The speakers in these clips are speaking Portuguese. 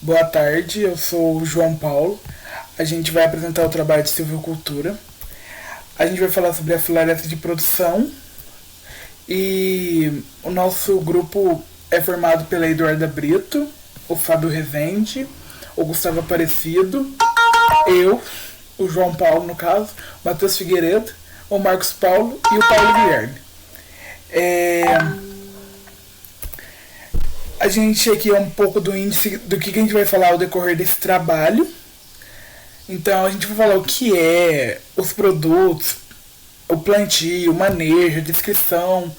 Boa tarde, eu sou o João Paulo. A gente vai apresentar o trabalho de silvicultura. A gente vai falar sobre a floresta de produção e o nosso grupo é formado pela Eduarda Brito, o Fábio Rezende, o Gustavo Aparecido, eu, o João Paulo no caso, o Matheus Figueiredo, o Marcos Paulo e o Paulo Guilherme. É, a gente aqui é um pouco do índice do que a gente vai falar ao decorrer desse trabalho. Então a gente vai falar o que é, os produtos, o plantio, o manejo, a descrição,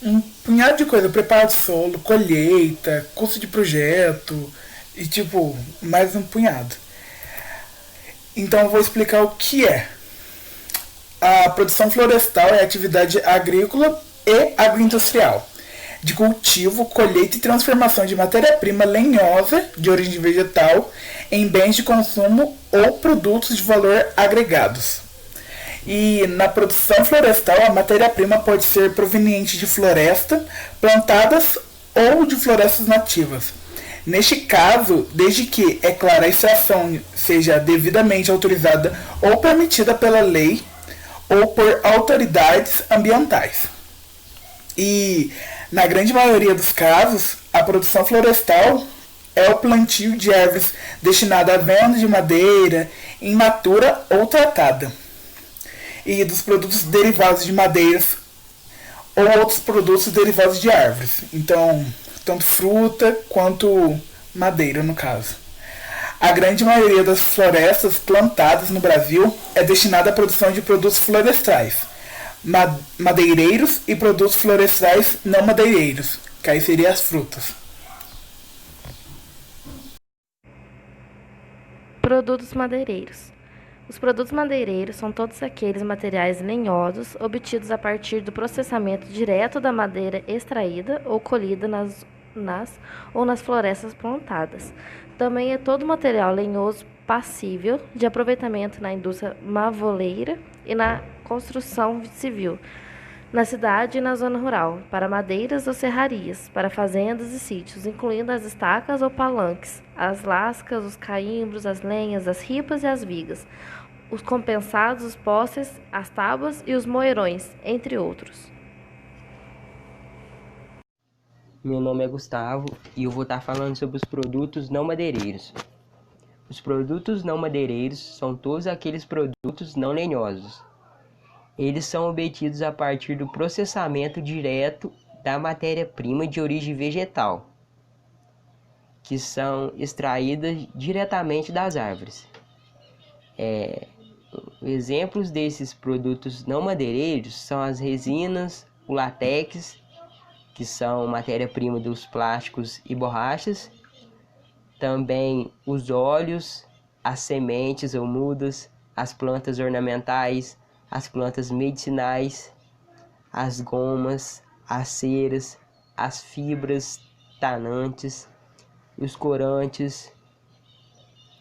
um punhado de coisa, preparo de solo, colheita, custo de projeto e tipo, mais um punhado. Então eu vou explicar o que é. A produção florestal é a atividade agrícola e agroindustrial de cultivo, colheita e transformação de matéria-prima lenhosa de origem vegetal em bens de consumo ou produtos de valor agregados. E na produção florestal, a matéria-prima pode ser proveniente de floresta, plantadas ou de florestas nativas. Neste caso, desde que, é claro, a extração seja devidamente autorizada ou permitida pela lei ou por autoridades ambientais. E, na grande maioria dos casos, a produção florestal é o plantio de árvores destinada à venda de madeira, in natura ou tratada, e dos produtos derivados de madeiras ou outros produtos derivados de árvores. Então, tanto fruta quanto madeira, no caso. A grande maioria das florestas plantadas no Brasil é destinada à produção de produtos florestais, madeireiros e produtos florestais não madeireiros, que aí seriam as frutas. Produtos madeireiros. Os produtos madeireiros são todos aqueles materiais lenhosos obtidos a partir do processamento direto da madeira extraída ou colhida nas florestas plantadas. Também é todo material lenhoso passível de aproveitamento na indústria mavoleira e na construção civil, na cidade e na zona rural, para madeiras ou serrarias, para fazendas e sítios, incluindo as estacas ou palanques, as lascas, os caimbros, as lenhas, as ripas e as vigas, os compensados, os postes, as tábuas e os moerões, entre outros. Meu nome é Gustavo e eu vou estar falando sobre os produtos não madeireiros. Os produtos não madeireiros são todos aqueles produtos não lenhosos. Eles são obtidos a partir do processamento direto da matéria-prima de origem vegetal, que são extraídas diretamente das árvores. Exemplos desses produtos não madeireiros são as resinas, o látex, que são matéria-prima dos plásticos e borrachas, também os óleos, as sementes ou mudas, as plantas ornamentais, as plantas medicinais, as gomas, as ceras, as fibras tanantes, os corantes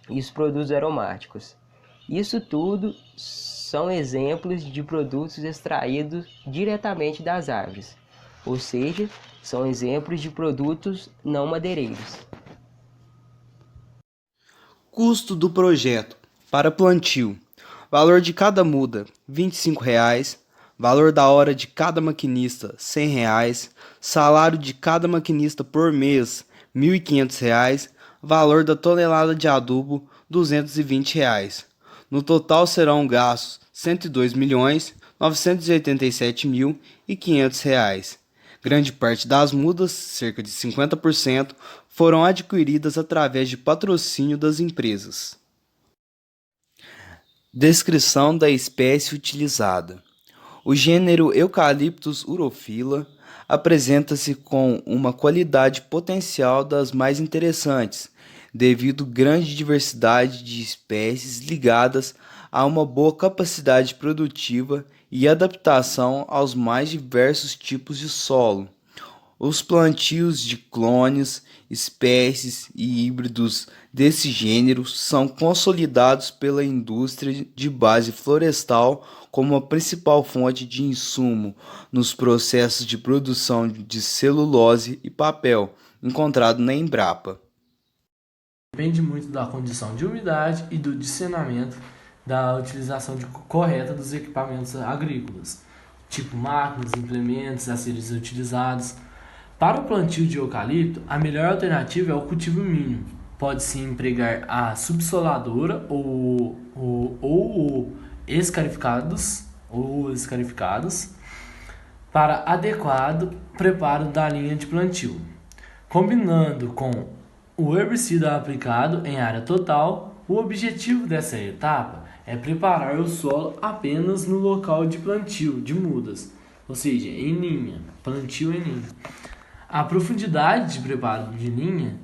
e os produtos aromáticos. Isso tudo são exemplos de produtos extraídos diretamente das árvores, ou seja, são exemplos de produtos não madeireiros. Custo do projeto para plantio: valor de cada muda R$ 25,00, valor da hora de cada maquinista R$ 100,00, salário de cada maquinista por mês R$ 1.500, valor da tonelada de adubo R$ 220,00. No total serão gastos R$ 102.987.500. Grande parte das mudas, cerca de 50%, foram adquiridas através de patrocínio das empresas. Descrição da espécie utilizada. O gênero Eucalyptus urophila apresenta-se com uma qualidade potencial das mais interessantes, devido à grande diversidade de espécies ligadas a uma boa capacidade produtiva e adaptação aos mais diversos tipos de solo. Os plantios de clones, espécies e híbridos desse gênero são consolidados pela indústria de base florestal como a principal fonte de insumo nos processos de produção de celulose e papel, encontrado na Embrapa. Depende muito da condição de umidade e do discernimento da utilização correta dos equipamentos agrícolas, tipo máquinas, implementos a serem utilizados. Para o plantio de eucalipto, a melhor alternativa é o cultivo mínimo. Pode-se empregar a subsoladora ou escarificados para adequado preparo da linha de plantio, combinando com o herbicida aplicado em área total. O objetivo dessa etapa é preparar o solo apenas no local de plantio de mudas, ou seja, em linha, plantio em linha. A profundidade de preparo de linha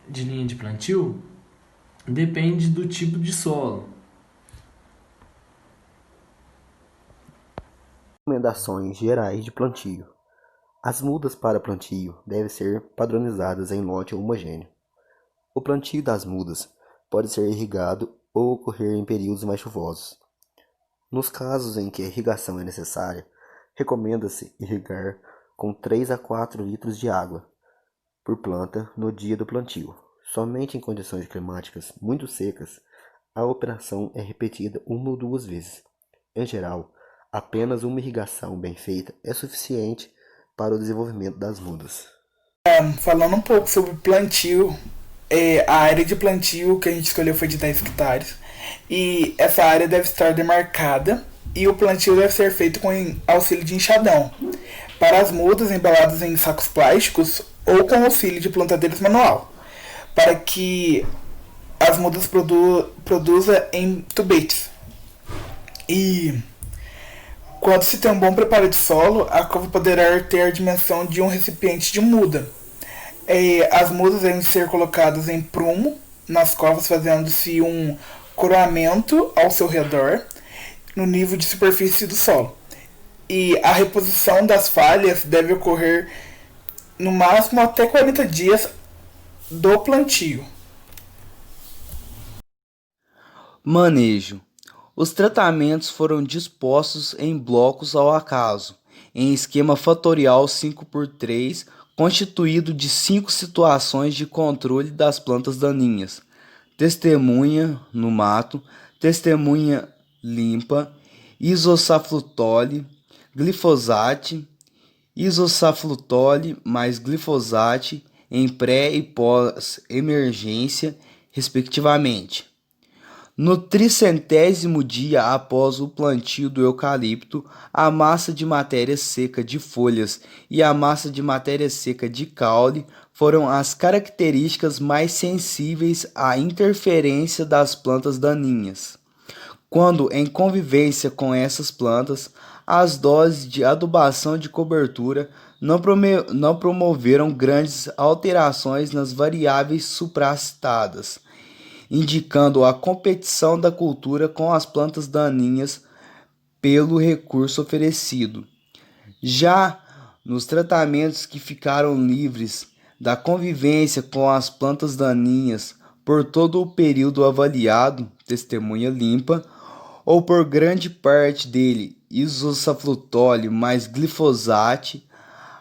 de plantio depende do tipo de solo. Recomendações gerais de plantio. As mudas para plantio devem ser padronizadas em lote homogêneo. O plantio das mudas pode ser irrigado ou ocorrer em períodos mais chuvosos. Nos casos em que a irrigação é necessária, recomenda-se irrigar com 3 a 4 litros de água por planta no dia do plantio. Somente em condições climáticas muito secas, a operação é repetida 1 ou 2 vezes. Em geral, apenas uma irrigação bem feita é suficiente para o desenvolvimento das mudas. Falando um pouco sobre plantio, a área de plantio que a gente escolheu foi de 10 hectares. E essa área deve estar demarcada e o plantio deve ser feito com auxílio de enxadão. Para as mudas embaladas em sacos plásticos ou com auxílio de plantadeiras manual, para que as mudas produzam em tubetes. E quando se tem um bom preparo de solo, a cova poderá ter a dimensão de um recipiente de muda. As mudas devem ser colocadas em prumo nas covas, fazendo-se um coroamento ao seu redor, no nível de superfície do solo. E a reposição das falhas deve ocorrer no máximo até 40 dias do plantio. Manejo. Os tratamentos foram dispostos em blocos ao acaso, em esquema fatorial 5x3, constituído de 5 situações de controle das plantas daninhas: testemunha no mato, testemunha limpa, isosaflutole, glifosate, isosaflutole mais glifosate em pré e pós-emergência, respectivamente. No 300º dia após o plantio do eucalipto, a massa de matéria seca de folhas e a massa de matéria seca de caule foram as características mais sensíveis à interferência das plantas daninhas. Quando em convivência com essas plantas, as doses de adubação de cobertura não promoveram grandes alterações nas variáveis supracitadas, indicando a competição da cultura com as plantas daninhas pelo recurso oferecido. Já nos tratamentos que ficaram livres da convivência com as plantas daninhas por todo o período avaliado, testemunha limpa, ou por grande parte dele, isosaflutole mais glifosate,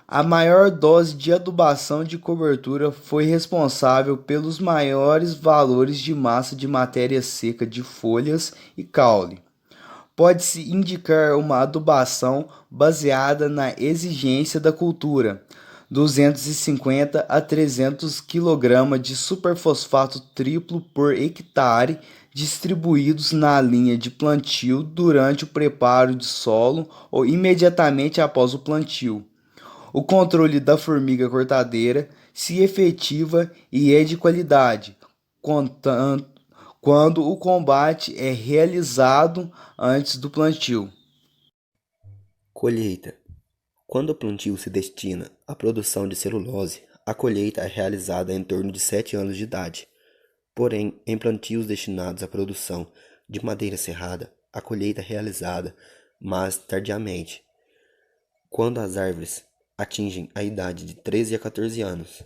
a maior dose de adubação de cobertura foi responsável pelos maiores valores de massa de matéria seca de folhas e caule. Pode-se indicar uma adubação baseada na exigência da cultura: 250 a 300 kg de superfosfato triplo por hectare, distribuídos na linha de plantio durante o preparo de solo ou imediatamente após o plantio. O controle da formiga cortadeira se efetiva e é de qualidade, quando o combate é realizado antes do plantio. Colheita. Quando o plantio se destina à produção de celulose, a colheita é realizada em torno de 7 anos de idade. Porém, em plantios destinados à produção de madeira serrada, a colheita é realizada mais tardiamente, quando as árvores atingem a idade de 13 a 14 anos.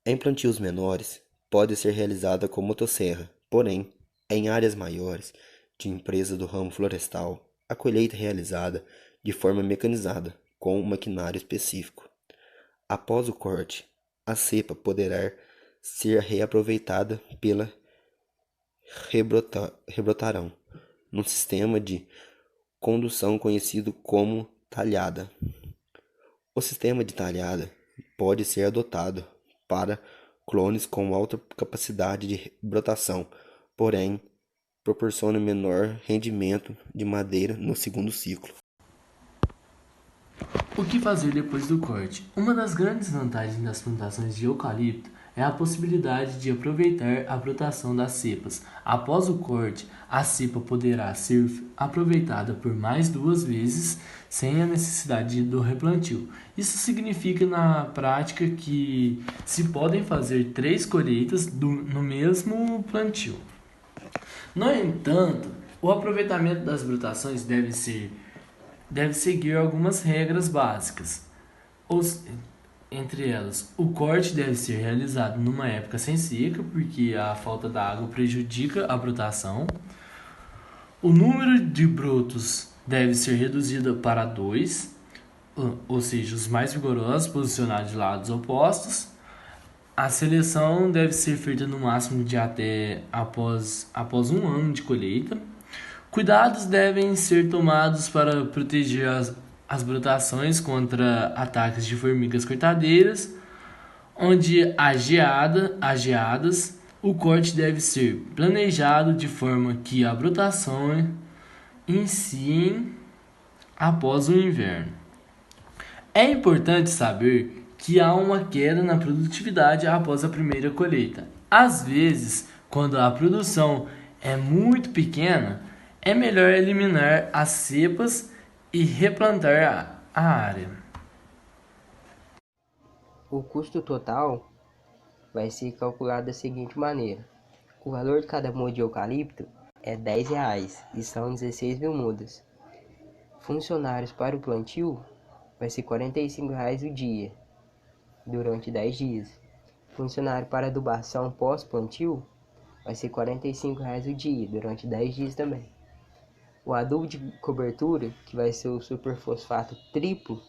Em plantios menores, pode ser realizada com motosserra, porém, em áreas maiores de empresas do ramo florestal, a colheita é realizada de forma mecanizada, com um maquinário específico. Após o corte, a cepa poderá ser reaproveitada pela rebrotarão, num sistema de condução conhecido como talhada. O sistema de talhada pode ser adotado para clones com alta capacidade de brotação, porém proporciona menor rendimento de madeira no segundo ciclo. O que fazer depois do corte? Uma das grandes vantagens das plantações de eucalipto é a possibilidade de aproveitar a brotação das cepas. Após o corte, a cepa poderá ser aproveitada por mais 2 vezes sem a necessidade do replantio. Isso significa na prática que se podem fazer 3 colheitas no mesmo plantio. No entanto, o aproveitamento das brotações deve seguir algumas regras básicas. Entre elas, o corte deve ser realizado numa época sem seca, porque a falta da água prejudica a brotação. O número de brotos deve ser reduzido para 2, ou seja, os mais vigorosos posicionados de lados opostos. A seleção deve ser feita no máximo de até após 1 ano de colheita. Cuidados devem ser tomados para proteger as brotações contra ataques de formigas cortadeiras, onde as geadas, o corte deve ser planejado de forma que a brotação inicie após o inverno. É importante saber que há uma queda na produtividade após a primeira colheita. Às vezes, quando a produção é muito pequena, é melhor eliminar as cepas e replantar a área. O custo total vai ser calculado da seguinte maneira: o valor de cada muda de eucalipto é R$10 e são 16 mil mudas. Funcionários para o plantio vai ser R$45 o dia, durante 10 dias. Funcionário para adubação pós-plantio vai ser R$45 o dia, durante 10 dias também. O adubo de cobertura, que vai ser o superfosfato triplo,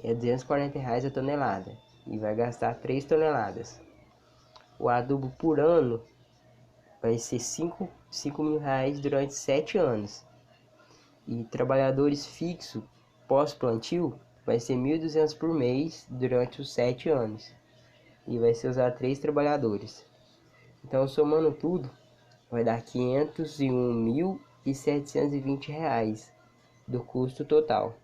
é R$240 a tonelada e vai gastar 3 toneladas. O adubo por ano vai ser R$5.000 durante 7 anos. E trabalhadores fixos pós-plantio vai ser R$1.200 por mês durante os 7 anos. E vai ser usar 3 trabalhadores. Então, somando tudo, vai dar R$501.720 do custo total.